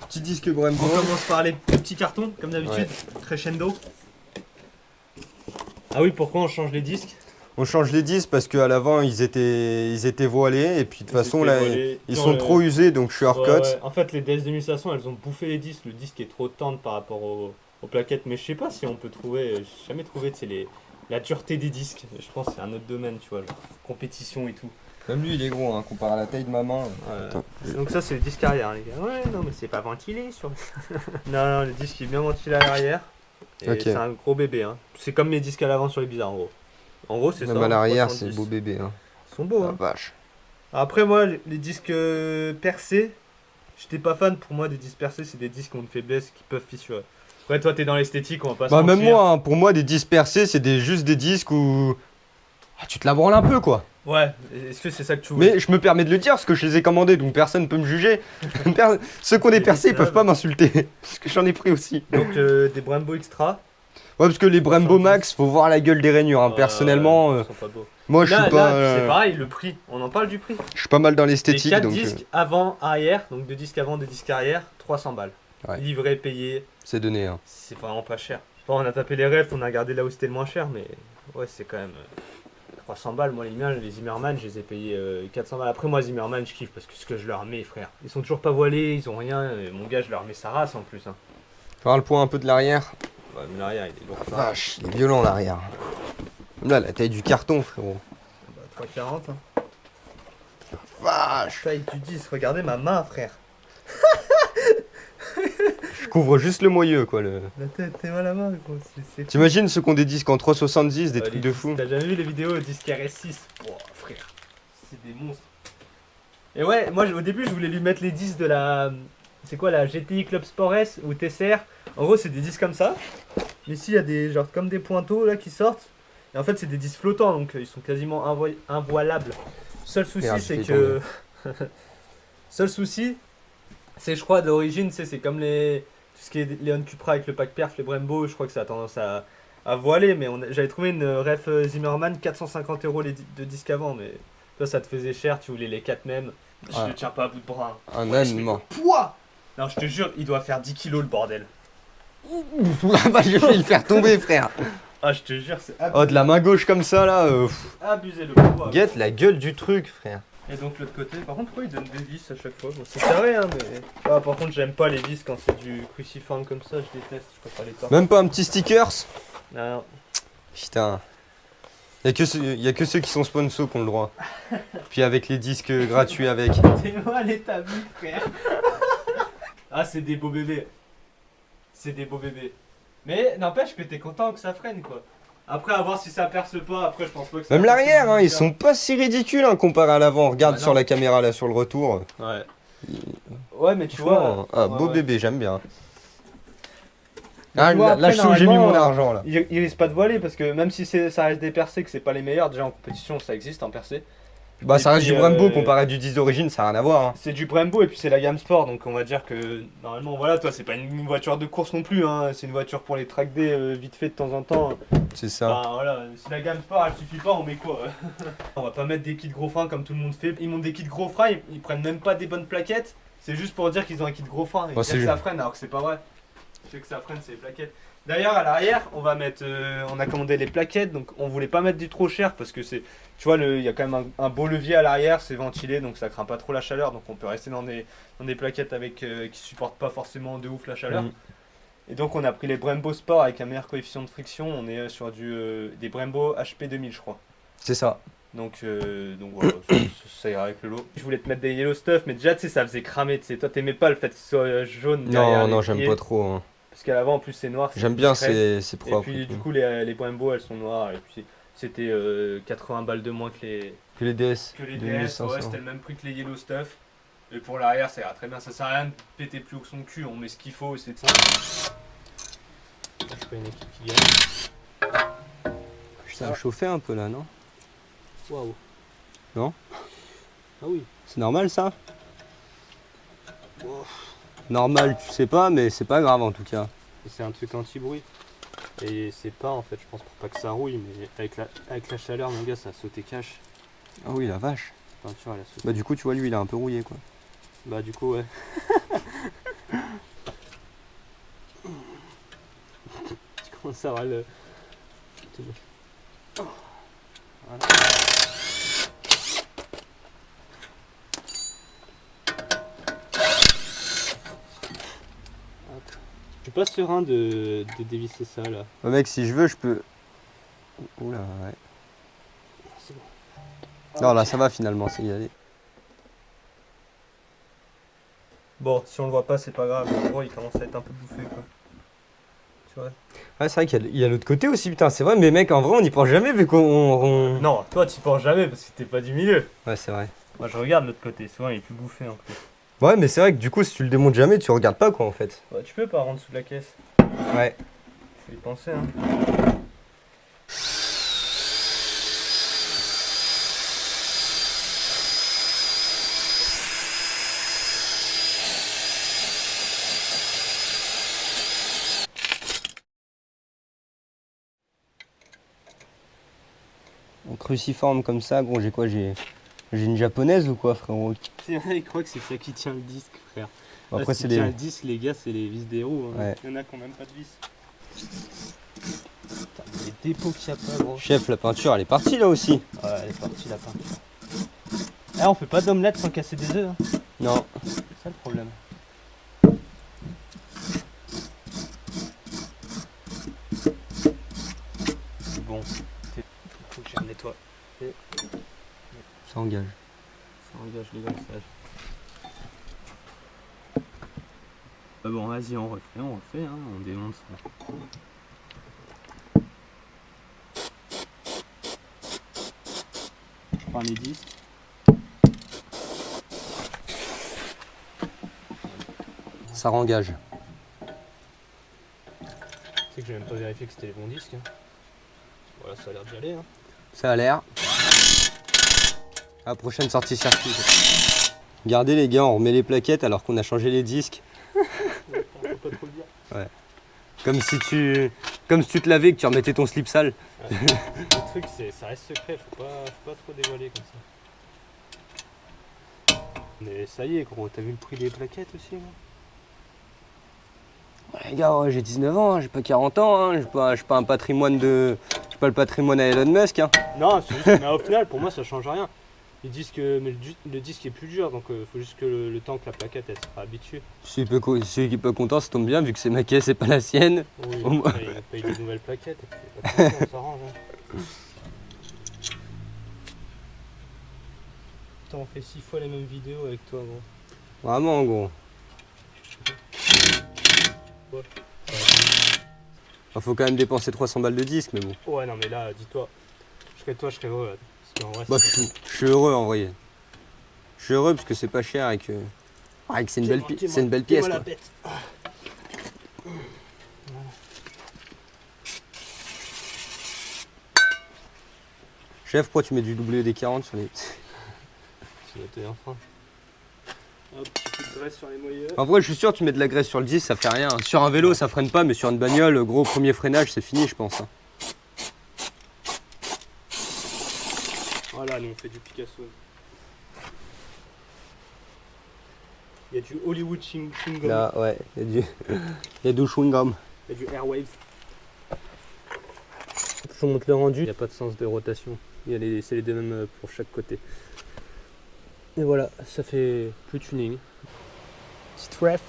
Petit disque Brembo. On commence par les petits cartons, comme d'habitude, crescendo. Ah oui, pourquoi on change les disques? On change les disques parce qu'à l'avant ils étaient voilés et puis de toute façon là ils sont trop usés donc je suis hardcut. Ouais. En fait les DS 2500 elles ont bouffé les disques, le disque est trop tendre par rapport aux plaquettes, mais je sais pas si on peut trouver, j'ai jamais trouvé la dureté des disques, je pense que c'est un autre domaine, tu vois, genre compétition et tout. Même lui il est gros hein, comparé à la taille de ma main. Donc ça c'est le disque arrière les gars. Ouais non mais c'est pas ventilé sur non, le disque est bien ventilé à l'arrière. Et c'est un gros bébé hein. C'est comme mes disques à l'avant sur les bizarres en gros. En gros, c'est ça. Même à l'arrière, c'est beau bébé. Hein. Ils sont beaux, hein. Vache. Après, moi, les disques percés, j'étais pas fan. Pour moi, des disques percés, c'est des disques qui ont une faiblesse qui peuvent fissurer. Après, toi, t'es dans l'esthétique, on va pas se mentir. Même moi, hein, pour moi, des disques percés, c'est juste des disques où. Ah, tu te la branles un peu, quoi. Ouais, est-ce que c'est ça que tu voulais? Mais je me permets de le dire parce que je les ai commandés, donc personne ne peut me juger. Ceux qui ont des percés, ils peuvent pas m'insulter. Parce que j'en ai pris aussi. Donc, des Brembo Extra. Ouais, parce que les Brembo Max, faut voir la gueule des rainures. Hein. Personnellement, ils sont pas beaux. moi je suis pas. C'est pareil, le prix. On en parle du prix. Je suis pas mal dans l'esthétique. 4 donc disques avant, arrière. Donc, 2 disques avant, 2 disques arrière. 300 balles. Ouais. Livré, payé. C'est donné. Hein. C'est vraiment pas cher. Bon, on a tapé les refs, on a regardé là où c'était le moins cher, mais ouais, c'est quand même 300 balles. Moi, les miens, les Zimmerman, je les ai payés 400 balles. Après, moi, Zimmerman, je kiffe parce que ce que je leur mets, frère. Ils sont toujours pas voilés, ils ont rien. Et mon gars, je leur mets sa race en plus. Hein. Faire le point un peu de l'arrière. Ouais, mais l'arrière, il est lourd. Vache, il est violent l'arrière. Là, la taille du carton, frérot. Bah, 3,40. Hein. Vache. Taille du 10, regardez ma main, frère. Je couvre juste le moyeu, quoi. La tête, t'es mal à la main, gros. T'imagines ceux qui ont des disques en 3,70, des trucs de fou. T'as jamais vu les vidéos disques RS6? Oh, frère. C'est des monstres. Et ouais, moi, au début, je voulais lui mettre les disques de la... C'est quoi, la GTI Club Sport S ou TCR? En gros, c'est des disques comme ça. Mais ici, il y a des genre comme des pointeaux là qui sortent. Et en fait, c'est des disques flottants, donc ils sont quasiment invoilables. Seul souci, c'est que... Seul souci, c'est, je crois, d'origine, c'est comme tout ce qui est Léon Cupra avec le pack perf, les Brembo, je crois que ça a tendance à voiler. Mais j'avais trouvé une ref Zimmerman, 450 € de disques avant. Mais toi, ça te faisait cher, tu voulais les 4 mêmes. Je le tiens pas à bout de bras. Un âne mort. Poids! Non, je te jure, il doit faire 10 kilos le bordel. Bah, j'ai failli le faire tomber, frère. Ah, je te jure, c'est abusé. Oh, de la main gauche comme ça, là. Abusé le poids. Guette la gueule du truc, frère. Et donc, l'autre côté, par contre, pourquoi il donne des vis à chaque fois? Bon, c'est carré, hein, mais. Ah, par contre, j'aime pas les vis quand c'est du cruciforme comme ça, je déteste, je préfère les torts. Même pas un petit stickers? Non. Putain. Y a que ceux qui sont sponsors qui ont le droit. Puis avec les disques gratuits avec. T'es mal établi, frère. Ah, c'est des beaux bébés. C'est des beaux bébés. Mais n'empêche que t'es content que ça freine, quoi. Après, à voir si ça perce pas, après, je pense pas que ça. Même l'arrière, hein, ils sont pas si ridicules hein, comparé à l'avant. Regarde sur la caméra là sur le retour. Ouais. Ouais, mais tu vois. Ah, beau bébé, j'aime bien. Ah, là, je sais où j'ai mis mon argent là. Il risque pas de voiler parce que même si ça reste des percés, que c'est pas les meilleurs, déjà en compétition ça existe en percé. Bah, ça reste du Brembo comparé à du 10 d'origine, ça n'a rien à voir. Hein. C'est du Brembo et puis c'est la gamme sport, donc on va dire que normalement, voilà, toi, c'est pas une voiture de course non plus, hein, c'est une voiture pour les track day vite fait de temps en temps. C'est ça. Bah voilà, si la gamme sport elle suffit pas, on met quoi? On va pas mettre des kits gros freins comme tout le monde fait. Ils montent des kits gros freins, ils prennent même pas des bonnes plaquettes, c'est juste pour dire qu'ils ont un kit gros frein et dire que ça freine alors que c'est pas vrai. C'est que ça freine, c'est les plaquettes. D'ailleurs, à l'arrière, on va mettre, on a commandé les plaquettes, donc on voulait pas mettre du trop cher parce que c'est, tu vois, il y a quand même un beau levier à l'arrière, c'est ventilé, donc ça craint pas trop la chaleur, donc on peut rester dans des plaquettes avec qui supportent pas forcément de ouf la chaleur. Et donc on a pris les Brembo Sport avec un meilleur coefficient de friction, on est sur des Brembo HP 2000 je crois. C'est ça. Donc voilà, ça ira avec le lot. Je voulais te mettre des yellow stuff, mais déjà tu sais ça faisait cramer, tu sais, toi t'aimais pas le fait que ce soit jaune derrière. Non, j'aime pas trop. Hein. Parce qu'à l'avant en plus c'est noir. J'aime bien, c'est propre. Et puis du coup les Brembo elles sont noires et puis c'était 80 balles de moins que les DS. Que les DS, ouais, c'était le même prix que les yellow stuff. Et pour l'arrière ça ira très bien, ça sert à rien de péter plus haut que son cul, on met ce qu'il faut et c'est ça. Je fais une équipe qui gagne. Ça a chauffé un peu là, non? Waouh. Non? Ah oui. C'est normal ça? Normal, tu sais pas, mais c'est pas grave en tout cas. C'est un truc anti-bruit. Et c'est pas en fait, je pense, pour pas que ça rouille, mais avec la chaleur, mon gars, ça a sauté cash. Ah oui, la vache. La peinture, elle a sauté. Bah, du coup, tu vois, lui, il est un peu rouillé quoi. Bah, du coup, ouais. ça va le. Voilà. Je suis pas serein de dévisser ça là. Oh, mec, si je veux, je peux. Oula, ouais. C'est bon. Non, là, ça va finalement, c'est y aller. Bon, si on le voit pas, c'est pas grave. En gros, il commence à être un peu bouffé quoi. Tu vois? Ouais, c'est vrai qu'il y a l'autre côté aussi, putain, c'est vrai, mais mec, en vrai, on n'y pense jamais vu qu'on. Non, toi, t'y penses jamais parce que t'es pas du milieu. Ouais, c'est vrai. Moi, je regarde l'autre côté. Souvent, il est plus bouffé en plus. Ouais, mais c'est vrai que du coup, si tu le démontes jamais, tu regardes pas quoi en fait. Ouais, tu peux pas rendre sous la caisse. Ouais. Faut y penser, hein. En cruciforme comme ça, gros, j'ai quoi? J'ai une japonaise ou quoi, frérot? Il y en a qui croient que c'est ça qui tient le disque, frère. Après, ce c'est qui tient les. le disque, les gars, c'est les vis des roues. Hein. Ouais. Il y en a qui ont même pas de vis. Putain, les dépôts qu'il y a pas, gros. Chef, la peinture, elle est partie là aussi. Ouais, elle est partie la peinture. Ah, on fait pas d'omelette sans casser des œufs. Hein. Non. C'est ça le problème. Bon, faut que je nettoie. Ça engage. Ça engage les gossages. Bah bon, vas-y, on refait, hein, on démonte ça. Je prends les disques. Ça rengage. C'est que j'ai même pas vérifié que c'était les bons disques. Hein. Voilà, ça a l'air d'y aller. Hein. Ça a l'air. À la prochaine sortie circuit. Regardez les gars, on remet les plaquettes alors qu'on a changé les disques. Faut pas trop le dire. Ouais. Comme si tu te lavais et que tu remettais ton slip sale. Ouais. Le truc, ça reste secret, faut pas trop dévoiler comme ça. Mais ça y est, gros, t'as vu le prix des plaquettes aussi là? Ouais, les gars, ouais, j'ai 19 ans, hein, j'ai pas 40 ans, hein, j'ai pas un patrimoine de. J'ai pas le patrimoine à Elon Musk. Hein. Non, c'est juste, mais au final, pour moi, ça change rien. Ils disent que mais le disque est plus dur, donc faut juste que le temps que la plaquette elle sera habituée. Celui qui est pas content, ça tombe bien, vu que c'est ma caisse et pas la sienne. Oui, Au moins. il paye des nouvelles plaquettes, et puis pas de soucis, on s'arrange. Hein. Putain, on fait 6 fois les mêmes vidéos avec toi, gros. Vraiment, gros. Ouais. Faut quand même dépenser 300 balles de disque, mais bon. Ouais, non, mais là, dis-toi, je serais heureux. Là, parce qu'en vrai, Bah, je suis heureux en vrai. Je suis heureux parce que c'est pas cher et que. Ah, que c'est une belle pièce. Quoi. Chef, pourquoi tu mets du WD-40 sur les. C'est noté un frein. Hop, petit coup de graisse sur les moyeux. En vrai, je suis sûr, tu mets de la graisse sur le disque, ça fait rien. Sur un vélo, ça freine pas, mais sur une bagnole, gros premier freinage, c'est fini, je pense. Hein. Voilà, nous on fait du Picasso. Il y a du Hollywood chewing gum. Là, ouais, il y a du chewing gum. Il y a du Airwave. Je vous montre le rendu. Il n'y a pas de sens de rotation. C'est les deux mêmes pour chaque côté. Et voilà, ça fait plus tuning. Petite ref.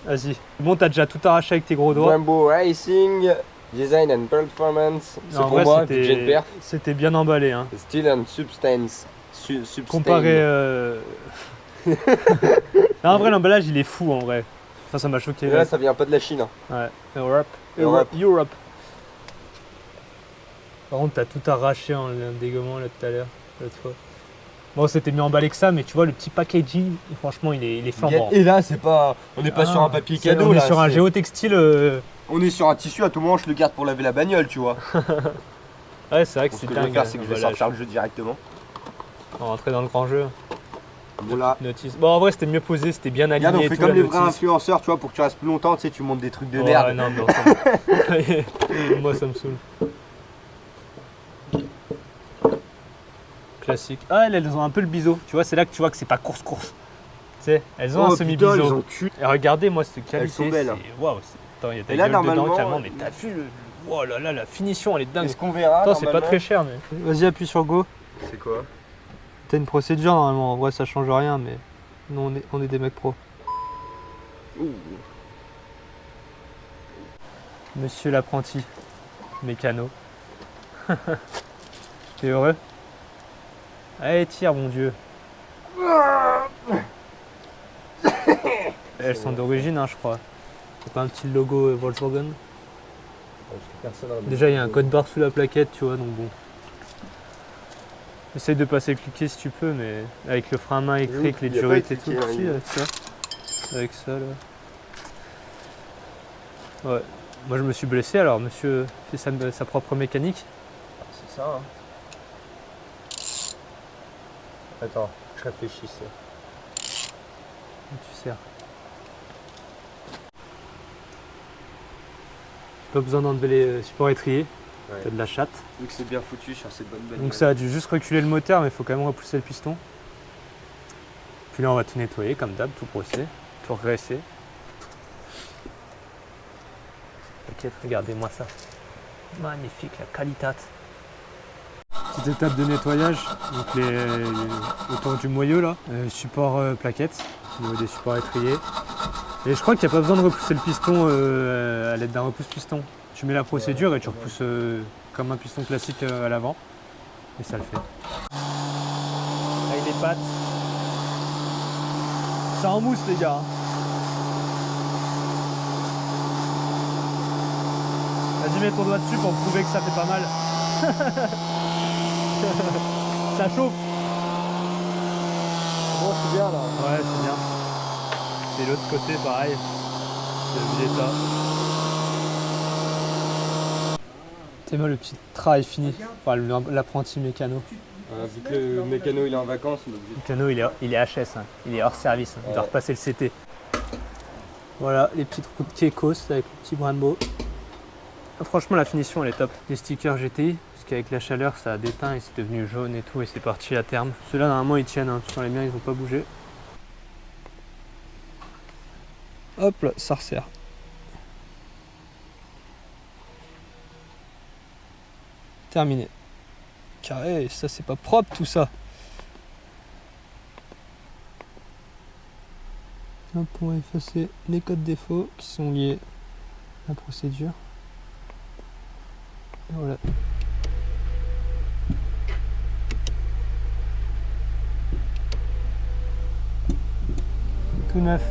Vas-y. Bon, t'as déjà tout arraché avec tes gros doigts. Brembo Racing, Design and Performance. C'est pour moi, budget perf. C'était bien emballé. Hein. Steel and Substance. Comparé. Non, en vrai, l'emballage il est fou en vrai. Enfin, ça m'a choqué. Là, ça vient pas de la Chine. Hein. Ouais. Europe. Par contre, t'as tout arraché en dégommant là tout à l'heure, l'autre fois. Bon, c'était mieux emballé que ça, mais tu vois, le petit packaging, franchement, il est flambant. Et là, c'est pas. On n'est pas sur un papier cadeau. On est là, sur un géotextile. On est sur un tissu, à tout moment, je le garde pour laver la bagnole, tu vois. Ouais, c'est vrai que Ce c'est que je vais dingue. faire, c'est que je vais sortir le jeu directement. On va rentrer dans le grand jeu. Voilà. Notice. Bon, en vrai, c'était mieux posé, c'était bien aligné. Regarde, on fait tout, comme la les vrais notice. influenceurs, tu vois, pour que tu restes plus longtemps, tu sais, tu montes des trucs de Ouais, merde. non, mais on s'en- Moi, ça me saoule. Classique. Ah, elles ont un peu le biseau. Tu vois, c'est là que tu vois que c'est pas course-course. Tu sais, elles ont un semi-biseau. Et regardez, moi, cette qualité. Elles sont belles. Waouh. Attends, il y a ta Et là, gueule dedans, normalement, carrément, mais t'as vu Oh là là, la finition elle est dingue. Est-ce qu'on verra? Attends, c'est pas normalement très cher mais. Vas-y, appuie sur Go. C'est quoi? T'as une procédure normalement, en vrai ça change rien mais. Nous on est des mecs pros. Ouh. Monsieur l'apprenti, mécano. T'es heureux? Allez, tire, mon Dieu. Elles sont d'origine, hein, je crois. C'est pas un petit logo Volkswagen? Déjà, il y a un code barre sous la plaquette, tu vois, donc bon. Essaye de pas cliquer si tu peux, mais avec le frein à main électrique, les durites et tout. Si, avec ça. Avec ça, là. Ouais. Moi, je me suis blessé, alors monsieur fait sa propre mécanique. C'est ça, hein. Attends, je réfléchissais. Tu sers. Pas besoin d'enlever les supports étriers, Ouais. t'as de la chatte. Vu que c'est bien foutu sur cette bonne bagnole. Donc ça a dû juste reculer le moteur, mais il faut quand même repousser le piston. Puis là on va tout nettoyer comme d'hab, tout brosser, tout regresser. Ok, regardez-moi ça. Magnifique, la qualité. Petite étape de nettoyage, donc autour du moyeu là, support plaquette, au niveau des supports étriers. Et je crois qu'il n'y a pas besoin de repousser le piston à l'aide d'un repousse-piston. Tu mets la procédure et tu repousses comme un piston classique à l'avant. Et ça le fait. Avec les pattes. Ça en mousse les gars. Vas-y, mets ton doigt dessus pour prouver que ça fait pas mal. Ça chauffe. Bon, c'est bien là. Ouais, c'est bien. Et l'autre côté, pareil. C'est le Villetta. C'est moi le petit travail fini. Enfin, l'apprenti mécano. Vu que le mécano il est en vacances, on est obligé Le mécano, il est HS. Hein. Il est hors service. Hein. Il doit repasser le CT. Voilà, les petites roues de Kekos avec le petit Brembo. Franchement, la finition, elle est top. Les stickers GTI, parce qu'avec la chaleur, ça a déteint et c'est devenu jaune et tout, et c'est parti à terme. Ceux-là, normalement, ils tiennent. Hein. Sur les miens, ils n'ont pas bougé. Hop là, ça resserre. Terminé. Carré, ça c'est pas propre tout ça. Hop, on va effacer les codes défauts qui sont liés à la procédure. Et voilà. Tout neuf.